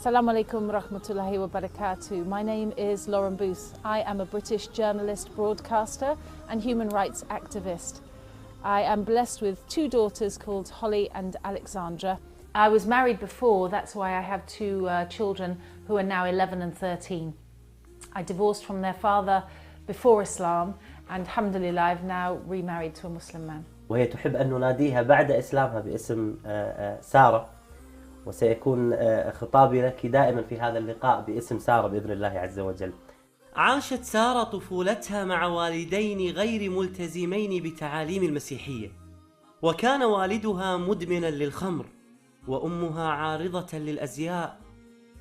Assalamu alaikum rahmatullahi wa barakatuh. My name is Lorn. I am a British journalist, broadcaster and human rights activist. I am blessed with two daughters called Holly and Alexandra. I was married before, that's why I have two children who are now 11 and 13. I divorced from their father before Islam and alhamdulillah I've now remarried to a Muslim man. وهي تحب أن نناديها بعد إسلامها باسم سارة، وسيكون خطابي لك دائما في هذا اللقاء باسم سارة بإذن الله عز وجل. عاشت سارة طفولتها مع والدين غير ملتزمين بتعاليم المسيحية، وكان والدها مدمنا للخمر وأمها عارضة للأزياء،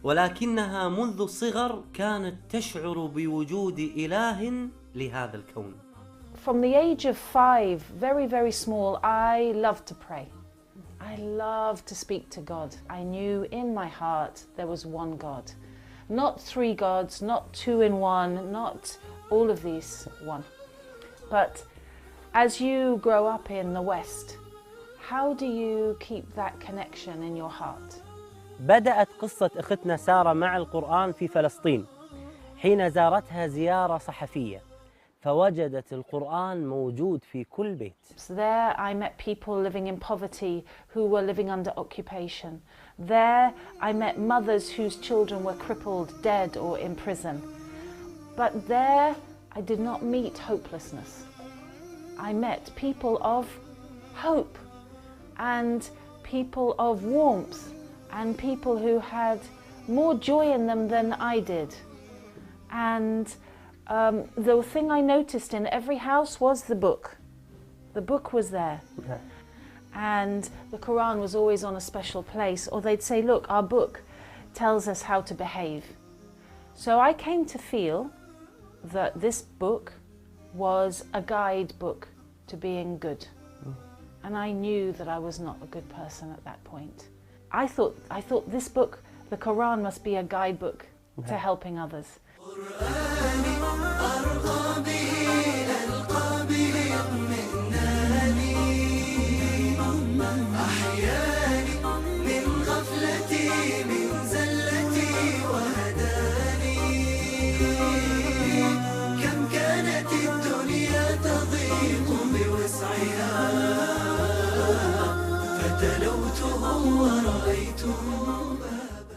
ولكنها منذ الصغر كانت تشعر بوجود إله لهذا الكون. From the age of 5, very small, I loved to pray. I loved to speak to God. I knew in my heart there was one God. Not three gods, not two in one, not all of these one. But as you grow up in the West, how do you keep that connection in your heart? بدأت قصة أختنا سارة مع القرآن في فلسطين حين زارتها زيارة صحفية، فوجدت القرآن موجود في كل بيت. So there I met people living in poverty who were living under occupation. There I met mothers whose children were crippled, dead or in prison. But there I did not meet hopelessness. I met people of hope and people of warmth and people who had more joy in them than I did. And the thing I noticed in every house was the book. The book was there. Okay. And the Quran was always on a special place, or they'd say, look, our book tells us how to behave. So I came to feel that this book was a guidebook to being good. And I knew that I was not a good person at that point. I thought this book, the Quran, must be a guidebook to helping others.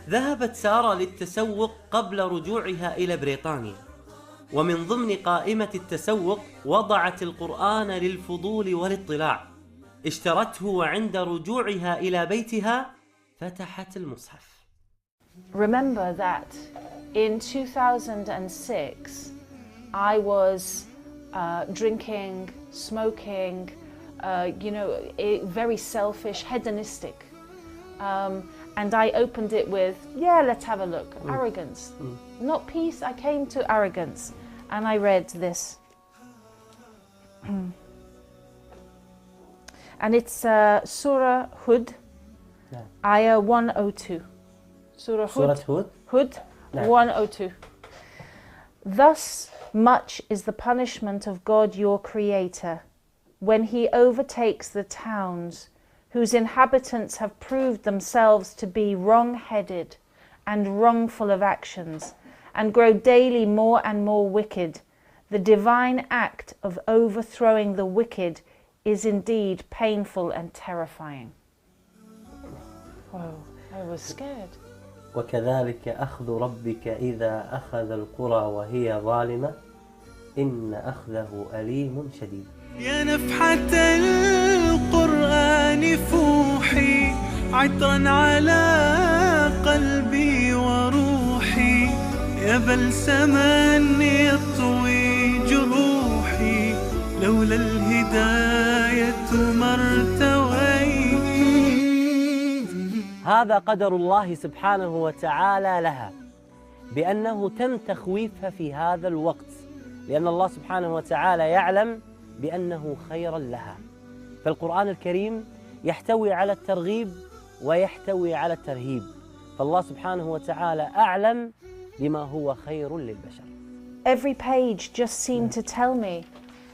ذهبت سارة للتسوق قبل رجوعها إلى بريطانيا، ومن ضمن قائمة التسوق وضعت القرآن للفضول والاطلاع. اشترته وعند رجوعها إلى بيتها فتحت المصحف. Remember that in 2006 I was drinking, smoking, very selfish, hedonistic. And I opened it with, let's have a look, arrogance. Not peace, I came to arrogance. And I read this. And it's Surah Hud, Ayah 102. Surah Hud, Hud 102. Thus much is the punishment of God your Creator, when He overtakes the towns whose inhabitants have proved themselves to be wrong-headed and wrongful of actions, and grow daily more and more wicked. The divine act of overthrowing the wicked is indeed painful and terrifying. Whoa, I was scared. وكذلك أخذ ربك إذا أخذ القرى وهي ظالمة إن أخذه أليم شديد. يا نفحة القرآن فوحي عطرا على قلبي وروحي، يا بلسما يطوي جروحي لولا الهداية ما ارتويت. هذا قدر الله سبحانه وتعالى لها، بأنه تم تخويفها في هذا الوقت، لأن الله سبحانه وتعالى يعلم بأنه خيرا لها. فالقرآن الكريم يحتوي على الترغيب ويحتوي على الترهيب، فالله سبحانه وتعالى أعلم بما هو خير للبشر. Every page just seemed to tell me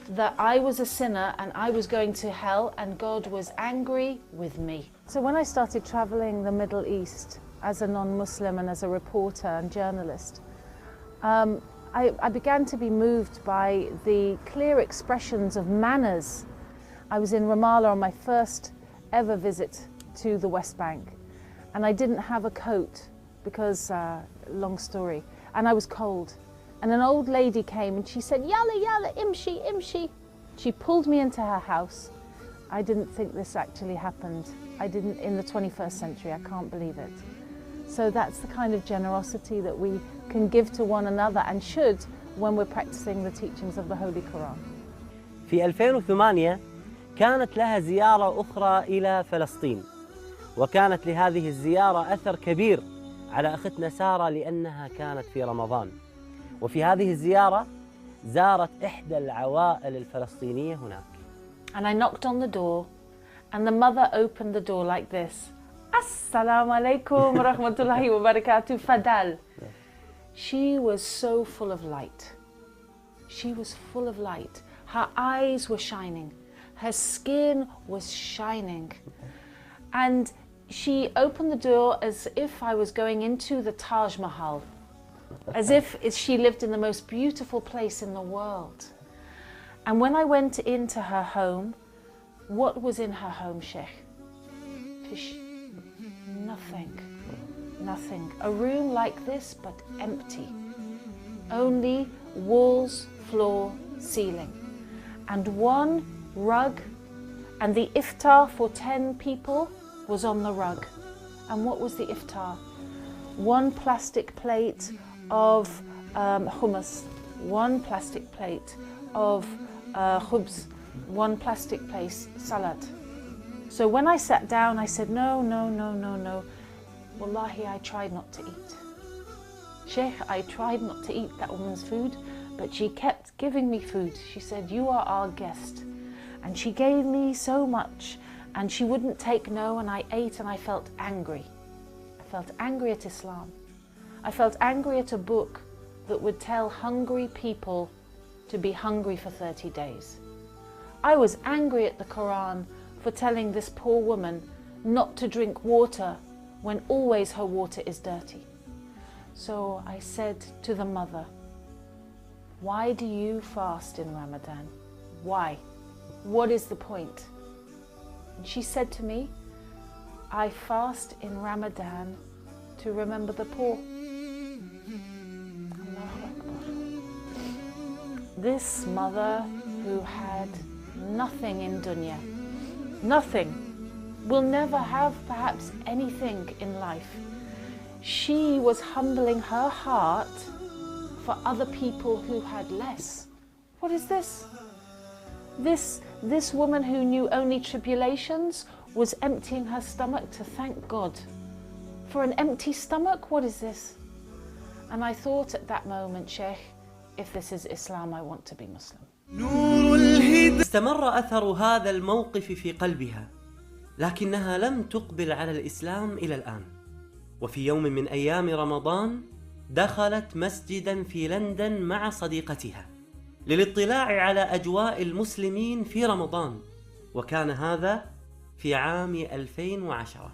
that I was a sinner and I was going to hell and God was angry with me. So when I started traveling the Middle East, as a non-Muslim and as a reporter and journalist, I began to be moved by the clear expressions of manners. I was in Ramallah on my first ever visit to the West Bank, and I didn't have a coat because, long story, and I was cold. And an old lady came and she said, "Yalla, yalla, imshi, imshi." She pulled me into her house. I didn't think this actually happened. I didn't in the 21st century, I can't believe it. So that's the kind of generosity that we can give to one another and should when we're practicing the teachings of the Holy Quran. في 2008 كانت لها زيارة أخرى إلى فلسطين، وكانت لهذه الزيارة أثر كبير على أختنا سارة لأنها كانت في رمضان. وفي هذه الزيارة زارت إحدى العوائل الفلسطينية هناك. And I knocked on the door and the mother opened the door like this. Assalamu alaikum wa rahmatullahi wa barakatuh, Fadal. She was so full of light. She was full of light. Her eyes were shining. Her skin was shining. And she opened the door as if I was going into the Taj Mahal. As if she lived in the most beautiful place in the world. And when I went into her home, what was in her home, Sheikh? Fish. Nothing. Nothing. A room like this, but empty. Only walls, floor, ceiling. And one rug, and the iftar for 10 people was on the rug. And what was the iftar? One plastic plate of hummus, one plastic plate of khubz, one plastic plate salad. So when I sat down, I said, no, no, no, no, no. Wallahi, I tried not to eat. Sheikh, I tried not to eat that woman's food, but she kept giving me food. She said, you are our guest. And she gave me so much, and she wouldn't take no, and I ate and I felt angry. I felt angry at Islam. I felt angry at a book that would tell hungry people to be hungry for 30 days. I was angry at the Quran for telling this poor woman not to drink water when always her water is dirty. So I said to the mother, why do you fast in Ramadan? Why? What is the point? And she said to me, I fast in Ramadan to remember the poor. This mother who had nothing in dunya, nothing, will never have perhaps anything in life. She was humbling her heart for other people who had less. What is this? This woman who knew only tribulations was emptying her stomach to thank God. For an empty stomach, what is this? And I thought at that moment, Sheikh, if this is Islam, I want to be Muslim. استمر أثر هذا الموقف في قلبها، لكنها لم تقبل على الإسلام إلى الآن. وفي يوم من أيام رمضان دخلت مسجدا في لندن مع صديقتها للاطلاع على أجواء المسلمين في رمضان، وكان هذا في عام 2010.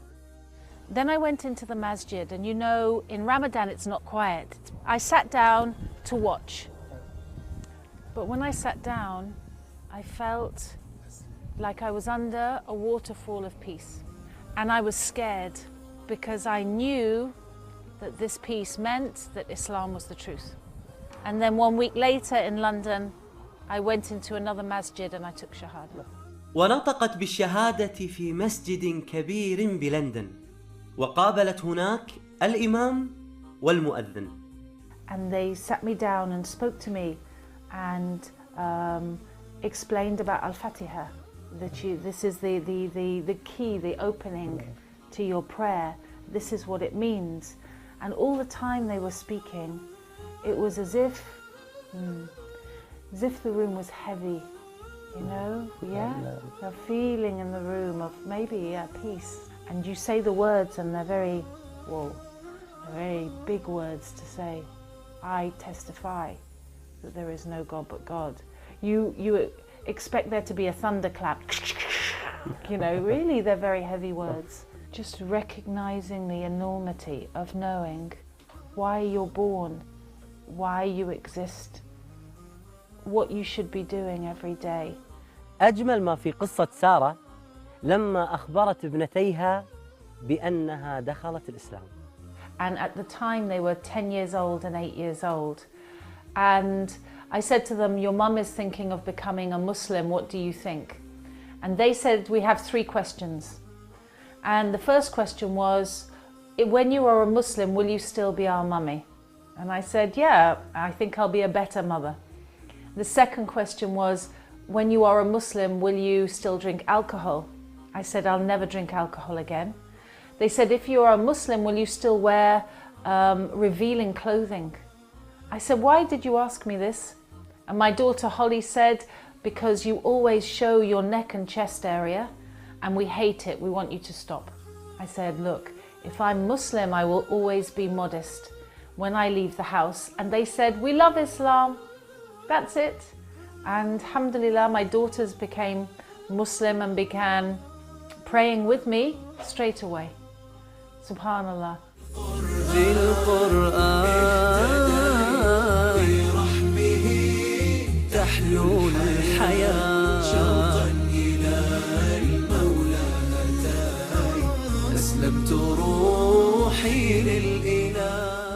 Then I went into the masjid, and you know, in Ramadan it's not quiet. I sat down to watch. But when I sat down, I felt like I was under a waterfall of peace. And I was scared because I knew that this peace meant that Islam was the truth. And then 1 week later in London, I went into another masjid and I took shahada. ونطقت بالشهادة في مسجد كبير بلندن، وقابلت هناك الإمام والمؤذن. And they sat me down and spoke to me and explained about Al-Fatiha, that this is the key, the opening to your prayer. This is what it means. And all the time they were speaking, it was as if the room was heavy, you know, yeah? A feeling in the room of maybe peace. And you say the words and they're very, whoa, they're very big words to say. I testify that there is no God but God. You expect there to be a thunderclap, you know, really they're very heavy words. just recognizing the enormity of knowing why you're born, why you exist, what you should be doing every day. أجمل ما في قصة سارة لما أخبرت ابنتيها بأنها دخلت الإسلام. And at the time they were 10 years old and 8 years old. And I said to them, your mum is thinking of becoming a Muslim, what do you think? And they said, we have 3 questions. And the first question was, when you are a Muslim, will you still be our mummy? And I said, yeah, I think I'll be a better mother. The second question was, when you are a Muslim, will you still drink alcohol? I said, I'll never drink alcohol again. They said, if you are a Muslim, will you still wear revealing clothing? I said, why did you ask me this? And my daughter Holly said, because you always show your neck and chest area and we hate it, we want you to stop. I said, look, if I'm Muslim, I will always be modest when I leave the house. And they said, we love Islam, that's it. And alhamdulillah, my daughters became Muslim and began praying with me straight away. Subhanallah.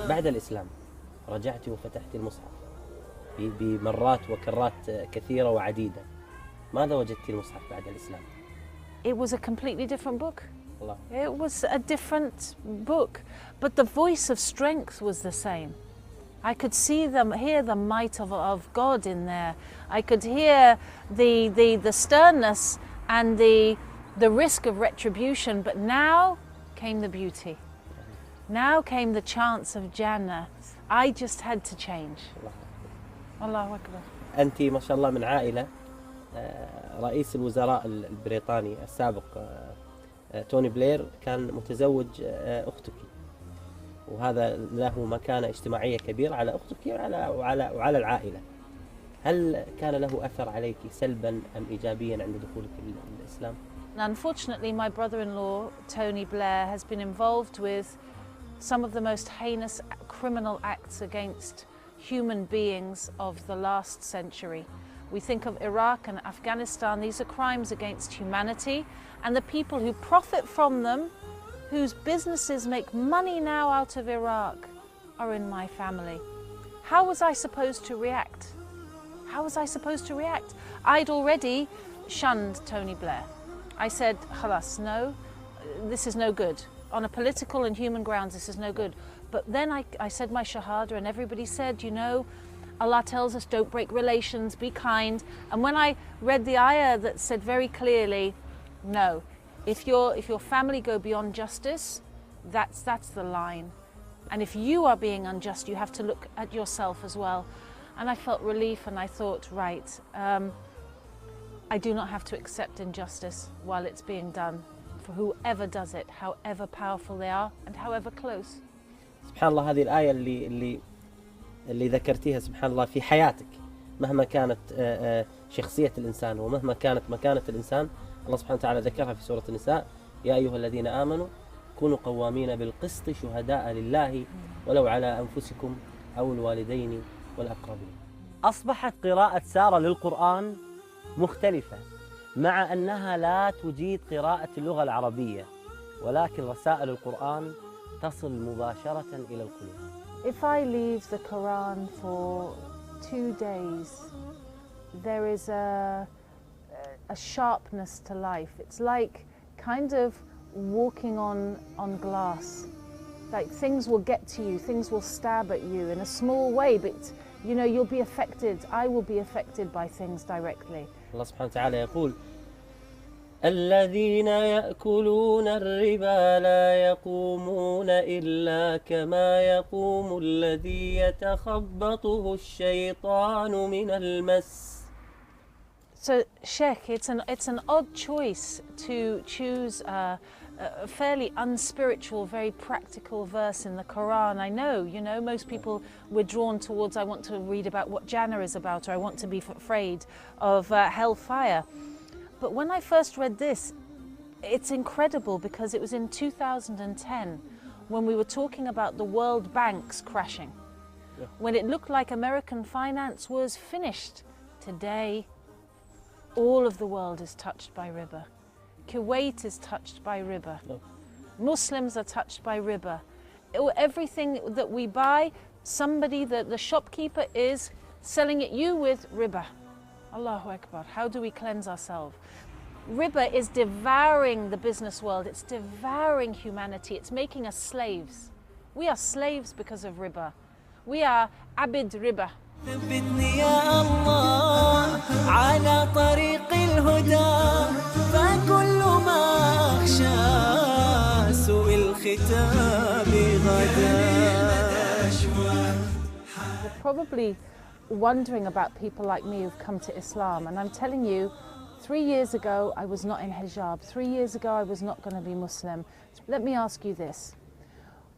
بعد الإسلام رجعت وفتحت المصحف بمرات وكرات كثيرة وعديدة. ماذا وجدت المصحف بعد الإسلام؟ It was a completely different book. Allah. It was a different book, but the voice of strength was the same. I could see them, hear the might of God in there. I could hear the sternness and the risk of retribution, but now came the beauty. Now came the chance of Jannah. I just had to change. Allahu Akbar. أنت ما شاء الله من عائلة رئيس الوزراء البريطاني السابق توني بلير كان متزوج أختك، وهذا له مكانة اجتماعية كبيرة على أختك وعلى العائلة. هل كان له أثر عليك سلبا أم إيجابيا عند دخولك الإسلام؟ Unfortunately, my brother-in-law, Tony Blair, has been involved with some of the most heinous criminal acts against human beings of the last century. We think of Iraq and Afghanistan. These are crimes against humanity, and the people who profit from them, whose businesses make money now out of Iraq, are in my family. How was I supposed to react? How was I supposed to react? I'd already shunned Tony Blair. I said, khalas, no, this is no good. On a political and human grounds, this is no good. But then I said my shahada, and everybody said, you know, Allah tells us don't break relations, be kind. And when I read the ayah that said very clearly, no, if your family go beyond justice, that's the line. And if you are being unjust, you have to look at yourself as well. And I felt relief, and I thought, right, I do not have to accept injustice while it's being done for whoever does it, however powerful they are and however close. سبحان الله، هذه الآية اللي ذكرتيها سبحان الله في حياتك، مهما كانت شخصية الإنسان ومهما كانت مكانة الإنسان، الله سبحانه وتعالى ذكرها في سورة النساء: يا أيها الذين آمنوا كونوا قوامين بالقسط شهداء لله ولو على أنفسكم أو الوالدين والأقربين. أصبحت قراءة سارة للقرآن مختلفة، مع أنها لا تجيد قراءة اللغة العربية، ولكن رسائل القرآن تصل مباشرة إلى القلوب. If I leave the Quran for 2 days, there is a sharpness to life. It's like kind of walking on glass. Like things will get to you, things will stab at you in a small way, but you know, you'll be affected. I will be affected by things directly. الله سبحانه وتعالى يقول: الذين يأكلون الربا لا يقومون إلا كما يقوم الذي يتخبطه الشيطان من المس. So, Sheikh, it's an odd choice to choose a fairly unspiritual, very practical verse in the Quran. I know, you know, most people were drawn towards, I want to read about what Jannah is about, or I want to be afraid of hellfire. But when I first read this, it's incredible because it was in 2010 when we were talking about the world banks crashing, when it looked like American finance was finished. Today, all of the world is touched by riba. Kuwait is touched by riba. Muslims are touched by riba. Everything that we buy, somebody, the shopkeeper is selling it you with riba. Allahu Akbar. How do we cleanse ourselves? Riba is devouring the business world. It's devouring humanity. It's making us slaves. We are slaves because of riba. We are abid riba. ثبتني يا الله على طريق الهدى فكل ما أخشى سوء الختام غدا. You're probably wondering about people like me who've come to Islam, and I'm telling you, 3 years ago I was not in hijab. 3 years ago I was not going to be Muslim. Let me ask you this.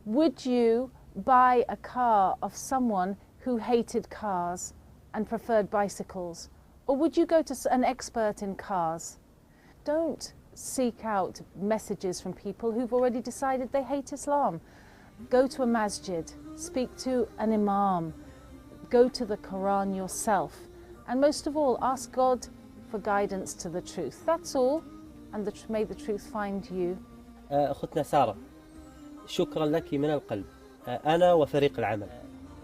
Would you buy a car of someone who hated cars and preferred bicycles? Or would you go to an expert in cars? Don't seek out messages from people who've already decided they hate Islam. Go to a masjid, speak to an imam, go to the Quran yourself, and most of all, ask God for guidance to the truth. That's all, and may the truth find you. أختنا سارة، شكرا لك من القلب. أنا وفريق العمل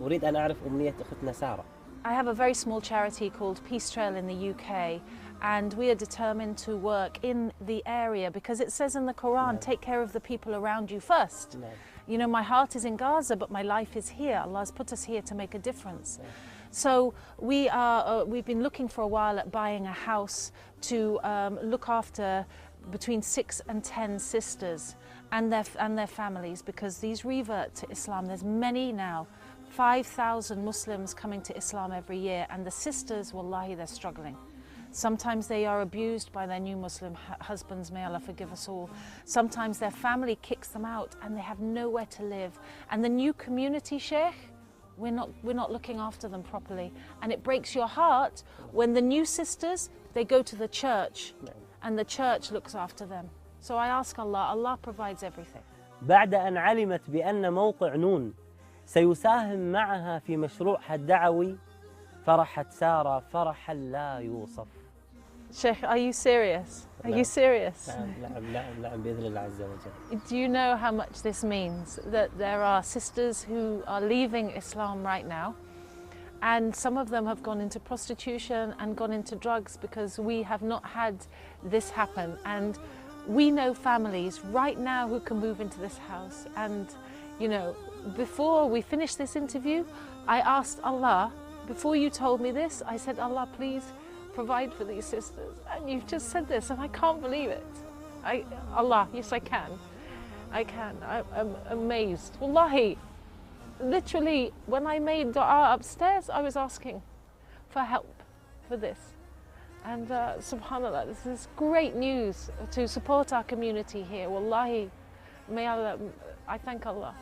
أريد أن أعرف أمنية أختنا سارة. I have a very small charity called Peace Trail in the UK, and we are determined to work in the area because it says in the Quran, take care of the people around you first. You know, my heart is in Gaza, but my life is here. Allah has put us here to make a difference. So we've been looking for a while at buying a house to look after between 6 and 10 sisters and their families, because these revert to Islam. There's many now. 5,000 Muslims coming to Islam every year, and the sisters, wallahi, they're struggling. Sometimes they are abused by their new Muslim husbands, may Allah forgive us all. Sometimes their family kicks them out and they have nowhere to live. And the new community, Sheikh, we're not looking after them properly. And it breaks your heart when the new sisters, they go to the church and the church looks after them. So I ask Allah, Allah provides everything. بعد أن علمت بأن موقع نون سيساهم معها في مشروعها الدعوي فرحت سارة فرحا لا يوصف. Sheikh, are you serious? Are you serious? نعم بإذن الله عز وجل. Do you know how much this means? That there are sisters who are leaving Islam right now, and some of them have gone into prostitution and gone into drugs because we have not had this happen. And we know families right now who can move into this house. And, you know, before we finished this interview, I asked Allah, before you told me this, I said, Allah, please provide for these sisters. And you've just said this, and I can't believe it. Allah, yes, I can. I can. I'm amazed. Wallahi, literally, when I made dua upstairs, I was asking for help for this. And subhanAllah, this is great news to support our community here. Wallahi, may Allah, I thank Allah.